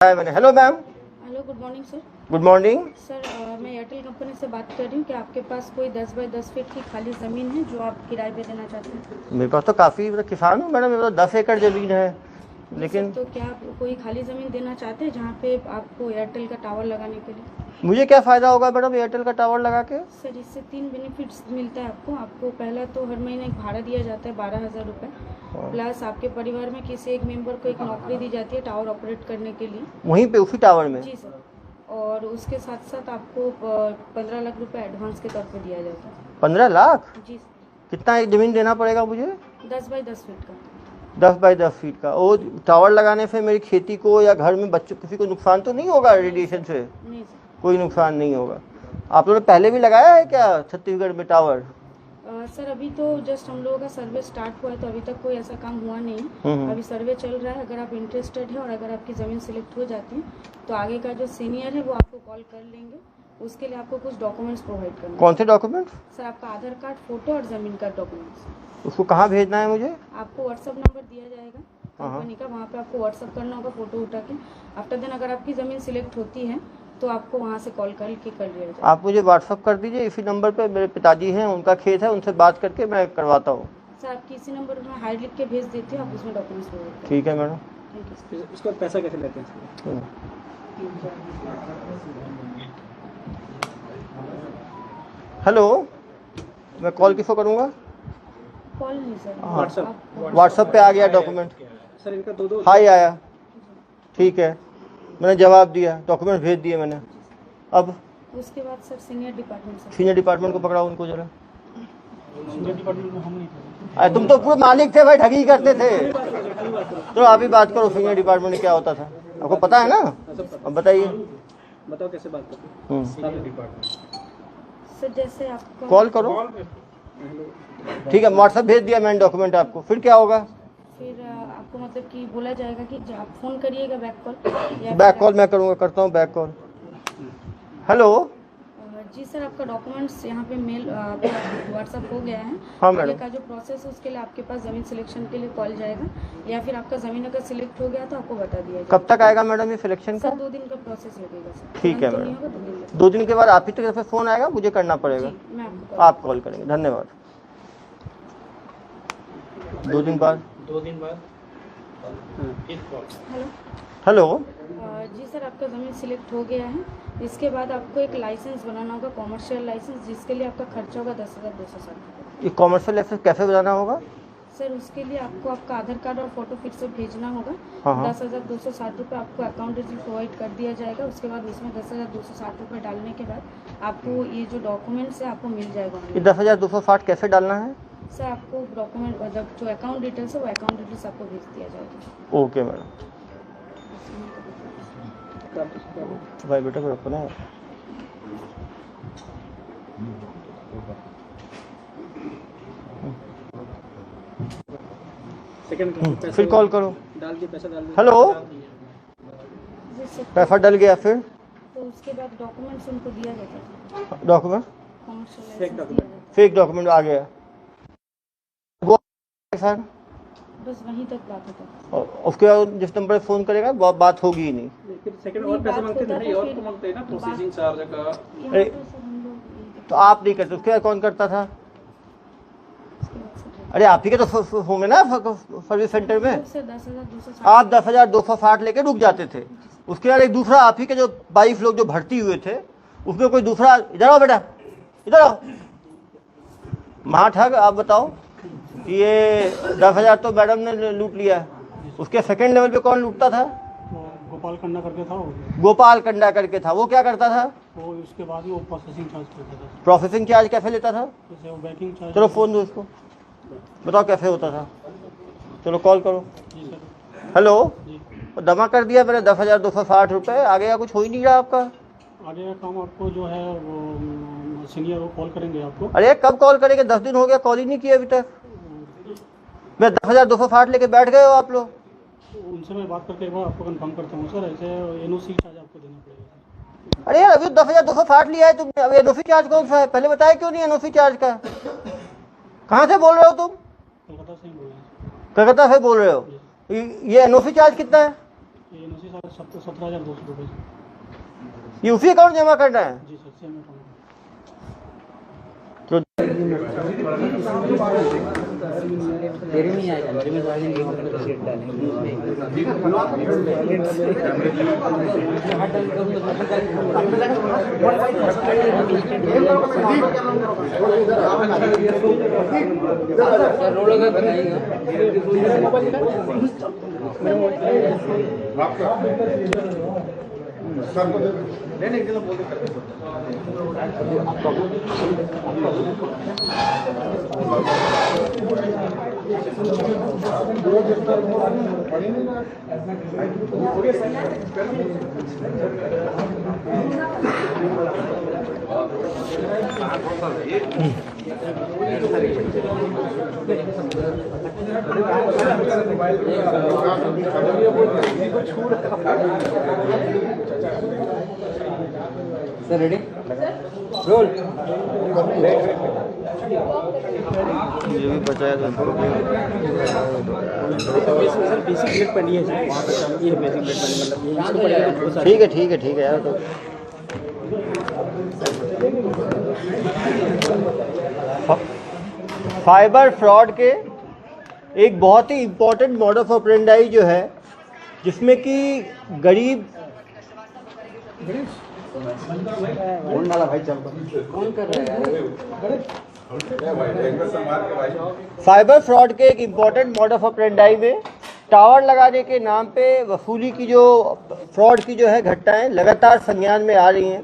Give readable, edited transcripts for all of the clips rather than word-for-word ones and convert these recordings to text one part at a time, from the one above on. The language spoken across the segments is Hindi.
मैंने। Hello ma'am. Hello, good morning sir. Good morning sir मैं एयरटेल कंपनी से बात कर रही हूँ। क्या आपके पास कोई 10 बाई 10 फीट की खाली ज़मीन है जो आप किराए पे देना चाहते हैं? मेरे पास तो काफ़ी, मतलब किसान हूँ मैडम, मेरे पास 10 एकड़ ज़मीन है। जी लेकिन सर, तो क्या आप कोई खाली ज़मीन देना चाहते हैं जहाँ पे आपको एयरटेल का टावर लगाने के लिए? मुझे क्या फ़ायदा होगा मैडम एयरटेल का टावर लगा के? सर इससे 3 बेनिफिट्स मिलता है आपको। पहला तो हर महीने एक भाड़ा दिया जाता है 12,000 रुपये, प्लस आपके परिवार में किसी एक मेंबर को एक नौकरी दी जाती है टावर ऑपरेट करने के लिए। वहीं पे उसी टावर में? जी सर, और उसके साथ साथ आपको 15 लाख रुपए एडवांस के तौर पे दिया जाता है। 15 लाख? जी सर। कितना एक ज़मीन देना पड़ेगा मुझे? 10 बाई 10 फीट का। 10 बाई 10 फीट का। वो टावर लगाने से मेरी खेती को या घर में बच्चों किसी को नुकसान तो नहीं होगा रेडिएशन से? नहीं सर। कोई नुकसान नहीं होगा। आप लोगों ने पहले भी लगाया है क्या छत्तीसगढ़ में टावर? सर अभी तो जस्ट हम लोगों का सर्वे स्टार्ट हुआ है, तो अभी तक कोई ऐसा काम हुआ नहीं है। अभी सर्वे चल रहा है। अगर आप इंटरेस्टेड है और अगर आपकी ज़मीन सिलेक्ट हो जाती है तो आगे का जो सीनियर है वो आपको कॉल कर लेंगे। उसके लिए आपको कुछ डॉक्यूमेंट्स प्रोवाइड करना है। कौन से डॉक्यूमेंट्स? सर आपका आधार कार्ड, फोटो और ज़मीन का डॉक्यूमेंट्स। उसको कहाँ भेजना है मुझे? आपको व्हाट्सअप नंबर दिया जाएगा कंपनी का, वहाँ पे आपको व्हाट्सअप करना होगा फ़ोटो उठा के। आफ्टर देन अगर आपकी ज़मीन सिलेक्ट होती है तो आपको वहाँ से कॉल करके कर लिया जाएगा। आप मुझे व्हाट्सअप कर दीजिए इसी नंबर पे। मेरे पिताजी हैं, उनका खेत है, उनसे बात करके मैं करवाता हूँ। सर आपकी इसी नंबर पर मैं हाई लिख के भेज देती हूँ, आप उसमें डॉक्यूमेंट्स प्रोवाइड करें। ठीक है मैडम। Thank you. इसका पैसा कैसे लेते हैं? हेलो, मैं कॉल किसको करूँगा? कॉल नहीं सर, व्हाट्सएप। व्हाट्सएप पे आ गया डॉक्यूमेंट। सर इनका दो हाई आया, ठीक है, मैंने जवाब दिया, डॉक्यूमेंट भेज दिए मैंने। अब उसके बाद सर सीनियर डिपार्टमेंट से। सीनियर डिपार्टमेंट को पकड़ाओ, उनको जरा। सीनियर डिपार्टमेंट में हम नहीं थे। अरे तुम तो पूरे मालिक थे भाई, ठगी करते थे। तो आप ही बात करो, सीनियर डिपार्टमेंट में क्या होता था आपको पता है ना? अब बताइए। बताओ कैसे बात करते हैं? सीनियर डिपार्टमेंट सर जैसे आपको कॉल करो, ठीक है, व्हाट्सएप भेज दिया मैंने डॉक्यूमेंट आपको। फिर क्या होगा? फिर आपको मतलब कि बोला जाएगा कि आप फ़ोन करिएगा बैक कॉल या बैक कॉल मैं करूँगा, करता हूँ बैक कॉल। हेलो। जी सर, आपका डॉक्यूमेंट्स यहाँ पे मेल व्हाट्सअप हो गया है। हाँ आगे मैडम। का जो प्रोसेस है उसके लिए आपके पास ज़मीन सिलेक्शन के लिए कॉल जाएगा, या फिर आपका ज़मीन अगर सिलेक्ट हो गया तो आपको बता दिया जाएगा। कब तक आएगा मैडम ये सिलेक्शन का? सर 2 दिन का प्रोसेस लगेगा सर। ठीक है तुरंत तो नहीं मैडम। होगा, 2 दिन लगेगा। 2 दिन के बाद आप ही की तरफ से फ़ोन आएगा, मुझे करना पड़ेगा? जी, मैं आपको आप कॉल करेंगे, धन्यवाद। 2 दिन बाद। हेलो। हेलो। जी सर, आपका ज़मीन सिलेक्ट हो गया है। इसके बाद आपको एक लाइसेंस बनाना होगा, कॉमर्शियल लाइसेंस, जिसके लिए आपका खर्चा होगा 10,260 रुपये। ये कॉमर्शियल लाइसेंस कैसे बनाना होगा? सर उसके लिए आपको आपका आधार कार्ड और फोटो फिर से भेजना होगा। हाँ। 10,260 रुपये आपको अकाउंट डिटेल प्रोवाइड कर दिया जाएगा। उसके बाद उसमें 10,260 रुपये डालने के बाद आपको ये जो डॉक्यूमेंट्स है आपको मिल जाएगा। ये 10,260 कैसे डालना है? सर आपको डॉक्यूमेंट मतलब जो अकाउंट डिटेल्स है वो अकाउंट डिटेल्स आपको भेज दिया जाएगा। Okay madam. भाई बेटा को रखो ना। सेकंड फिर कॉल करो। डाल दिए, पैसा डाल दिए। हेलो। जी सर, पैसा डल गया, फिर तो उसके बाद डॉक्यूमेंट्स उनको दिया जाता है, डॉक्यूमेंट? कॉमर्शियल फेक लाइसेंस दिया डॉक्यूमेंट। जाता है। फेक डॉक्यूमेंट आ गया सर। बस वहीं तक बात होता है। और उसके बाद जिस नंबर पे फ़ोन करेगा बात होगी ही नहीं। फिर सेकंड और पैसा मांगते हैं। नहीं, और तो मांगते हैं ना, प्रोसेसिंग चार्ज का। यहाँ तो सर हम लोग तो आप नहीं करते, उसके बाद कौन करता था? इसके बाद सर अरे आप ही के तो होंगे ना सर्विस सेंटर में। सर 10,260 आप 10,260 लेके रुक जाते थे। उसके बाद एक दूसरा आप ही के जो 22 लोग जो भर्ती हुए थे उसमें कोई दूसरा, इधर आओ बेटा, इधर आओ, महाठग। आप बताओ, ये 10,000 तो मैडम ने लूट लिया। उसके सेकंड लेवल पे कौन लूटता था? गोपाल कंडा करके था वो। गोपाल कंडा करके था। वो क्या करता था? वो उसके बाद ही वो प्रोसेसिंग चार्ज करता था। प्रोसेसिंग चार्ज कैसे लेता था? जैसे वो बैंकिंग चार्ज। चलो फ़ोन दो इसको, बताओ कैसे होता था। चलो कॉल करो। जी सर। हेलो। जी। जमा कर दिया मैंने 10,260 रुपये। आगे का कुछ हो ही नहीं रहा आपका। आगे का काम आपको जो है वो सीनियर वो कॉल करेंगे आपको। अरे कब कॉल करेंगे? 10 दिन हो गया, कॉल ही नहीं किया अभी तक। मैं 10,260 लेके बैठ गए हो आप लोग। उनसे मैं बात करके एक बार आपको कंफर्म करता हूँ सर। ऐसे एनओसी चार्ज आपको देना पड़ेगा। अरे यार अभी 10,260 लिया है तुमने, अब एनओसी चार्ज कौन सा है? पहले बताया क्यों नहीं एनओसी चार्ज का? कहाँ से बोल रहे हो तुम? कलकत्ता से ही बोल रहे हैं। कलकत्ता से बोल रहे हो? ये एनओसी चार्ज कितना है? एनओसी चार्ज सर 17,200 रुपये। ये उसी अकाउंट जमा करना है? जी सर, सेम अकाउंट। तो तेरे नहीं आएगा, तेरे में डालेंगे, हम अपने सीट डालेंगे। रोड अगर बनाएगा सर रेडी रोल। ये भी बचाया तो सर बेसिक प्लेट पड़ी है सर, वहाँ पर ये बेसिक प्लेट पड़ी, मतलब ये इसको पड़ेगा। ठीक है ठीक है ठीक है यार। तो फाइबर फ्रॉड के एक बहुत ही इम्पोर्टेंट मॉडल ऑफ ऑपरेंडाई जो है, जिसमें कि गरीब कौन कर रहा है? फाइबर फ्रॉड के एक इम्पॉर्टेंट मॉडल ऑफ ऑपरेंडाई में टावर लगाने के नाम पे वसूली की जो फ्रॉड की जो है घटनाएं लगातार संज्ञान में आ रही हैं।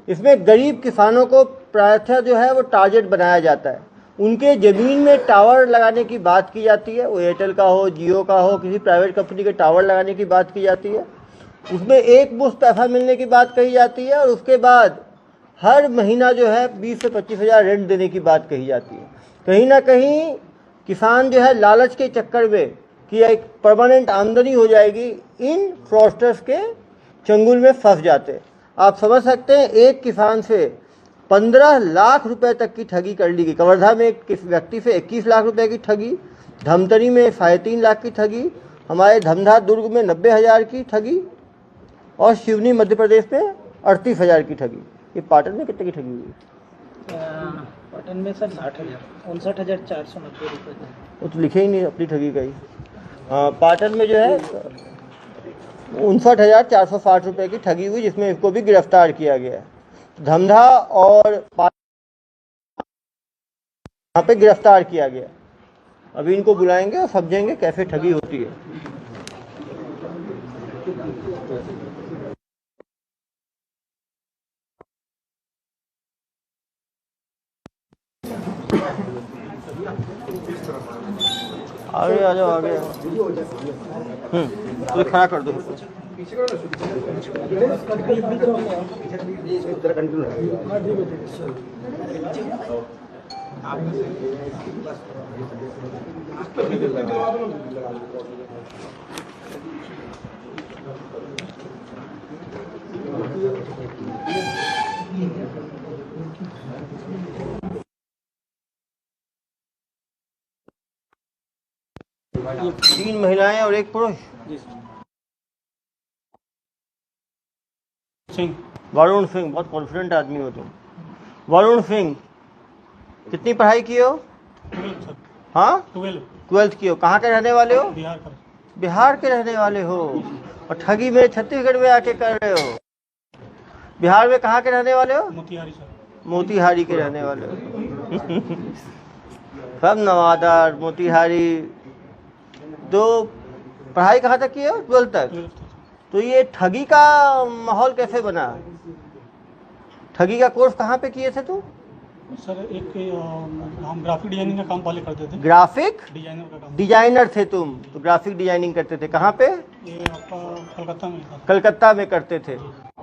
इसमें गरीब किसानों को प्रायः जो है वो टारगेट बनाया जाता है। उनके ज़मीन में टावर लगाने की बात की जाती है, वो एयरटेल का हो, जियो का हो, किसी प्राइवेट कंपनी के टावर लगाने की बात की जाती है। उसमें एक मुश्त पैसा मिलने की बात कही जाती है और उसके बाद हर महीना जो है 20 से 25 हज़ार रेंट देने की बात कही जाती है। कहीं ना कहीं किसान जो है लालच के चक्कर में कि एक परमानेंट आमदनी हो जाएगी, इन फ्रॉडस्टर्स के चंगुल में फंस जाते हैं। आप समझ सकते हैं, एक किसान से 15 लाख रुपए तक की ठगी कर ली गई। कवर्धा में एक व्यक्ति से 21 लाख रुपए की ठगी, धमतरी में 3.5 लाख की ठगी, हमारे धमधा दुर्ग में 90,000 की ठगी और शिवनी मध्य प्रदेश में 38,000 की ठगी। ये पाटन में कितने की ठगी हुई? पाटन में सर 60,000, 59,490 रुपये। वो तो लिखे ही नहीं अपनी ठगी का ही। पाटन में जो है 59,460 रुपये की ठगी हुई, जिसमें इसको भी गिरफ्तार किया गया है। धमधा और यहाँ पे गिरफ्तार किया गया। अभी इनको बुलाएंगे और समझेंगे कैसे ठगी होती है। आगे आ जाओ, आगे तो खड़ा कर दो। ये 3 महिलाएं और 1 पुरुष। सिंह, वरुण सिंह, बहुत कॉन्फिडेंट आदमी हो तुम। वरुण सिंह, कितनी पढ़ाई की हो? 12 सर, हाँ 12 की हो। कहाँ के रहने वाले हो? बिहार का। बिहार के रहने वाले हो और ठगी में छत्तीसगढ़ में आके कर रहे हो। बिहार में कहाँ के रहने वाले हो? मोतिहारी सर। मोतिहारी के रहने वाले हो। सब नवादा, मोतिहारी। तो पढ़ाई कहाँ तक की हो? 12 तक। 12 सर। तो ये ठगी का माहौल कैसे बना? ठगी का कोर्स कहाँ पे किए थे तुम? सर एक हम ग्राफिक डिजाइनिंग का काम पहले करते थे। ग्राफिक डिजाइनर का काम। डिजाइनर थे तुम, तो ग्राफिक डिजाइनिंग करते थे। कहाँ पे? ये आपका कलकत्ता में था। कलकत्ता में करते थे।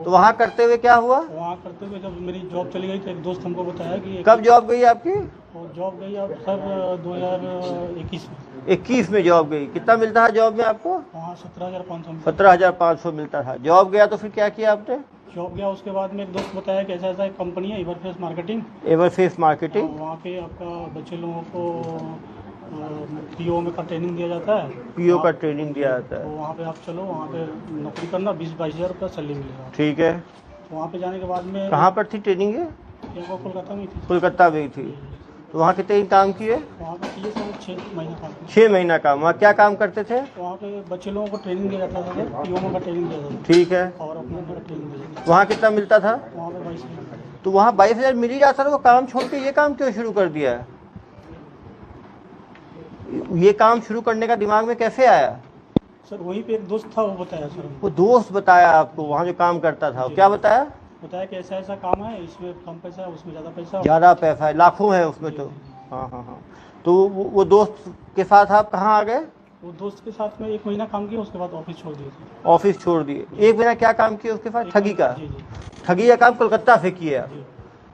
तो वहाँ करते हुए क्या हुआ? वहाँ करते हुए जब मेरी जॉब चली गई तो एक दोस्त हमको बताया कि कब जॉब गई आपकी? वो जॉब गई अब सर 2021 में। 21 में जॉब गई। कितना मिलता है जॉब में आपको? वहाँ 17,500 17,500 मिलता था। जॉब गया तो फिर क्या किया आपने? जॉब गया, उसके बाद में एक दोस्त बताया कि ऐसा ऐसा एक कंपनी है, एवरफेस मार्केटिंग। एवरफेस मार्केटिंग। वहाँ पे आपका बच्चे लोगों को पीओ में का ट्रेनिंग दिया जाता है। पीओ का ट्रेनिंग दिया जाता तो है, वहाँ पे आप चलो, वहाँ पे नौकरी करना, 20-22 हज़ार रुपया सैलरी मिलेगा। ठीक है। तो वहाँ पे जाने के बाद में कहाँ पर थी ट्रेनिंग ये? यहाँ को कोलकाता में थी। कोलकाता में ही थी। तो वहाँ कितने दिन काम किए? वहाँ पे किए सर 6 महीना काम किया। 6 महीना काम। वहाँ क्या काम करते थे? तो वहाँ पे बच्चे लोगों को ट्रेनिंग दिया जाता था, पीओ में का ट्रेनिंग दिया जाता ठीक है। था और अपना का ट्रेनिंग दिया जाता वहाँ कितना मिलता था? था। वहाँ पे 22 हज़ार। तो वहाँ 22,000 मिल ही जाता था, वो काम छोड़ के ये काम क्यों शुरू कर दिया है? ये काम शुरू करने का दिमाग में कैसे आया? सर वहीं पे एक दोस्त था, वो बताया सर, वो दोस्त बताया आपको वहाँ जो काम करता था? क्या बताया? बताया कि ऐसा ऐसा काम है, इसमें कम पैसा है, उसमें ज़्यादा पैसा है। ज़्यादा पैसा है, लाखों है उसमें तो। हाँ हाँ हाँ। तो वो दोस्त के साथ आप कहाँ आ गए? वो दोस्त के साथ में 1 महीना काम किया, उसके बाद ऑफिस छोड़ दिए थे। ऑफिस छोड़ दिए। 1 महीना क्या काम किया उसके साथ? ठगी का। जी जी ठगी का काम कोलकाता से किया। जी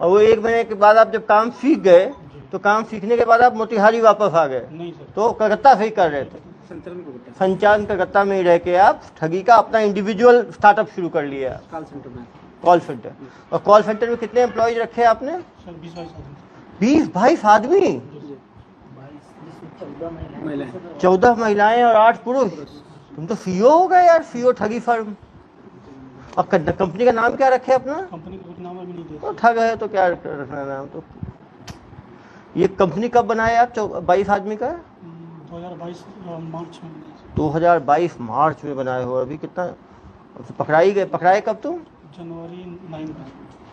और वो 1 महीने के बाद आप जब काम सीख गए, तो काम सीखने के बाद आप मोतिहारी वापस आ गए, नहीं सर, तो कलकत्ता से ही कर रहे थे। संचालन कलकत्ता में ही रह के आप ठगी का अपना इंडिविजुअल स्टार्टअप शुरू कर लिया। कॉल सेंटर में। Call centre. और कॉल सेंटर में कितने एम्प्लॉयज रखे आपने? सर 20-22 आदमी। 20-22 आदमी, 14 महिलाएं और 8 पुरुष। तुम तो सीईओ हो गए यार, सीईओ ठगी फर्म। और कंपनी का नाम क्या रखे अपना? कंपनी का कुछ नाम अभी नहीं दिया। तो ठग है तो क्या रखना नाम? तो ये कंपनी कब बनाए आप? 22 आदमी का 2022 मार्च में। 2022 मार्च में बनाए हो। अभी कितना तो पकड़ाए कब तुम? जनवरी 9 में।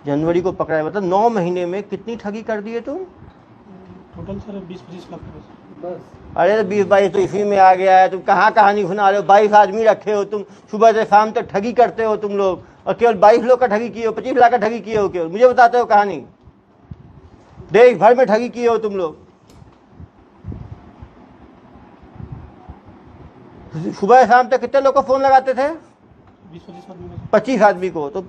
जनवरी को पकड़ाए, मतलब 9 महीने में कितनी ठगी कर दिए तुम? टोटल सर 20-25 लाख रुपये। अरे 20-22 तो इसी में आ गया है। तुम कहाँ कहानी सुना रहे हो? 22 आदमी रखे हो तुम, सुबह से शाम तक ठगी करते हो तुम लोग, और केवल 22 लोग का ठगी किए हो, 25 लाख का ठगी किए हो केवल। मुझे बताते हो कहानी? देश भर में ठगी किए हो तुम लोग। सुबह शाम तक कितने लोग को फोन लगाते थे? 20-25 आदमी का। 25 आदमी को। तो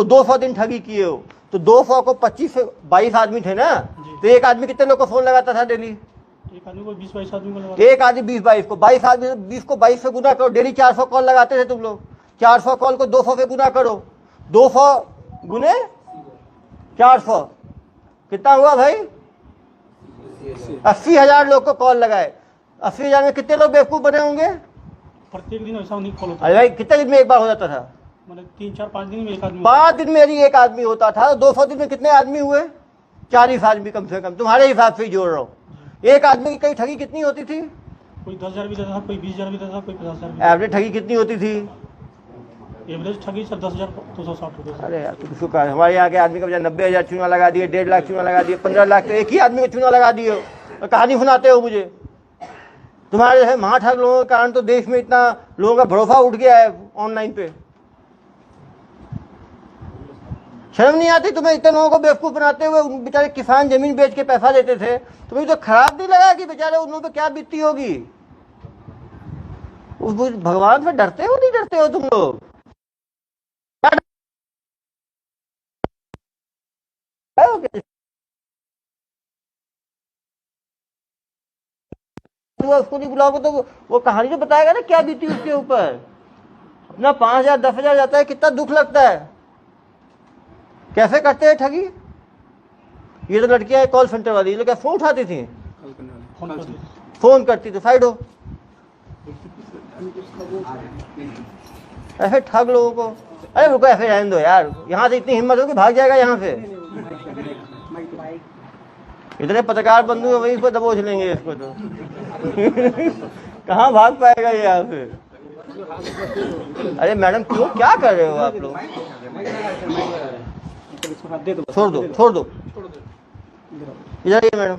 200 दिन ठगी किए हो, तो 200 को 25 से 22 आदमी थे ना, तो एक आदमी कितने लोग को फोन लगाता था डेली? एक आदमी को 20-22 आदमी को लगा। एक आदमी 20-22 को, 22 आदमी 20 को 22 से गुना करो, डेली 400 कॉल लगाते थे तुम लोग। 400 कॉल को 200 से गुना करो, 200 गुने 400 कितना हुआ भाई? 80,000 लोग को कॉल लगाए। 80,000 में कितने लोग बेवकूफ बने होंगे? प्रत्येक दिन ऐसा नहीं कॉल होता। अरे भाई कितने दिन में एक बार हो जाता था? मतलब 3-4-5 दिन में एक आदमी। 5 दिन में यदि एक आदमी होता था, 200 दिन में कितने आदमी हुए? 40 आदमी कम से कम। तुम्हारे हिसाब से ही जोड़ रहा हूँ। एक आदमी की कई ठगी कितनी होती थी? कोई 10,000 भी देता था, कोई 20,000 भी देता था, कोई 50,000 भी। एवरेज ठगी कितनी होती थी? एवरेज ठगी सर 10,260 रुपये। अरे यार तुम शुक्र है, हमारे यहाँ के आदमी का बजाय 90,000 चूना लगा दिए, 1.5 लाख चूना लगा दिए, 15 लाख तो एक ही आदमी को चूना लगा दिए हो, और कहानी सुनाते हो मुझे। तुम्हारे है महाठग लोगों के कारण तो देश में इतना लोगों का भरोसा उठ गया है ऑनलाइन पे। शर्म नहीं आती तुम्हें? इतने लोगों को बेवकूफ बनाते हुए। उन बेचारे किसान जमीन बेच के पैसा देते थे, तुम्हें तो खराब नहीं लगा कि बेचारे उन लोगों पे क्या बीतती होगी? उस भगवान से डरते हो नहीं डरते हो तुम लोग? उसको नहीं बुलाओगे तो वो कहानी तो बताएगा ना क्या बीती उसके ऊपर। अपना 5,000 10,000 जाता है, कितना दुख लगता है। कैसे करते हैं ठगी? ये तो लड़कियां कॉल सेंटर वाली, ये लोग क्या फोन उठाती थी? फोन करती थी, साइड हो। ऐसे ठग लोगों को। अरे रुको, ऐसे रहने दो यार, यहाँ से इतनी हिम्मत हो कि भाग जाएगा यहाँ से। इतने पत्रकार बंधु हैं, वहीं पर दबोच लेंगे इसको तो। कहाँ भाग पाएगा ये यहाँ से? अरे मैडम क्यों, क्या कर रहे हो आप लोग? छोड़ दो इधर आइए मैडम।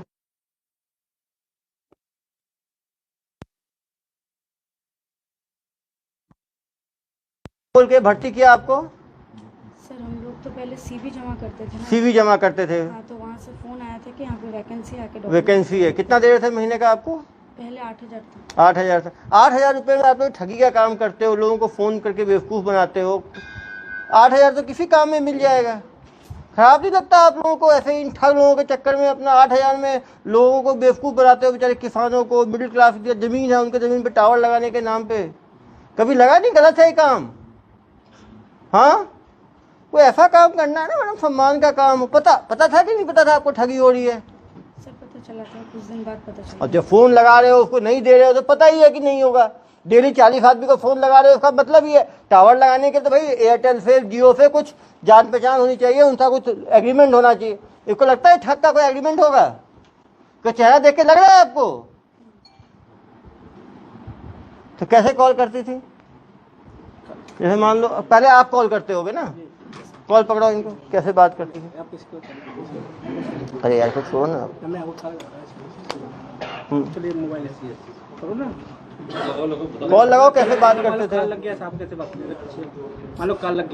बोल के भर्ती किया आपको? सर हम लोग तो पहले सीवी जमा करते थे ना। सीवी जमा करते थे? हाँ, तो वहाँ से फोन आया था कि यहाँ पे वैकेंसी आके वैकेंसी है। कितना दे रहे थे महीने का आपको? पहले 8,000 था। 8,000 था। 8,000 रुपये में आप लोग ठगी का काम करते हो, लोगों को फोन करके बेवकूफ बनाते हो। 8,000 तो किसी काम में मिल जाएगा। खराब नहीं लगता आप लोगों को? ऐसे इन ठग लोगों के चक्कर में अपना 8,000 में लोगों को बेवकूफ बनाते हो। बेचारे किसानों को, मिडिल क्लास जमीन है उनके, जमीन पे टावर लगाने के नाम पे। कभी लगा नहीं गलत है ये काम? हाँ, कोई ऐसा काम करना है ना मैडम, सम्मान का काम हो। पता था कि नहीं पता था आपको ठगी हो रही है? सर पता चला था, कुछ दिन बाद पता चला। और जब फोन लगा रहे हो उसको नहीं दे रहे हो तो पता ही है कि नहीं होगा। डेली 40 आदमी को फोन लगा रहे हो, उसका मतलब ही है टावर लगाने के तो भाई एयरटेल से जियो से कुछ जान पहचान होनी चाहिए, उनका कुछ एग्रीमेंट होना चाहिए। इसको लगता है ठग का कोई एग्रीमेंट होगा? तो चेहरा देख के लग रहा है आपको? तो कैसे कॉल करती थी? जैसे मान लो पहले आप कॉल करते होगे ना, कॉल पकड़ो इनको, कैसे बात करती थी? आप किसको अरे यार कुछ छोड़ो ना। मैं आपको चलिए मोबाइल ऐसी है करो ना, कॉल लगाओ, कैसे बात करते थे? लग गया साहब, कैसे बात करते थे? मान लो कॉल लग गया।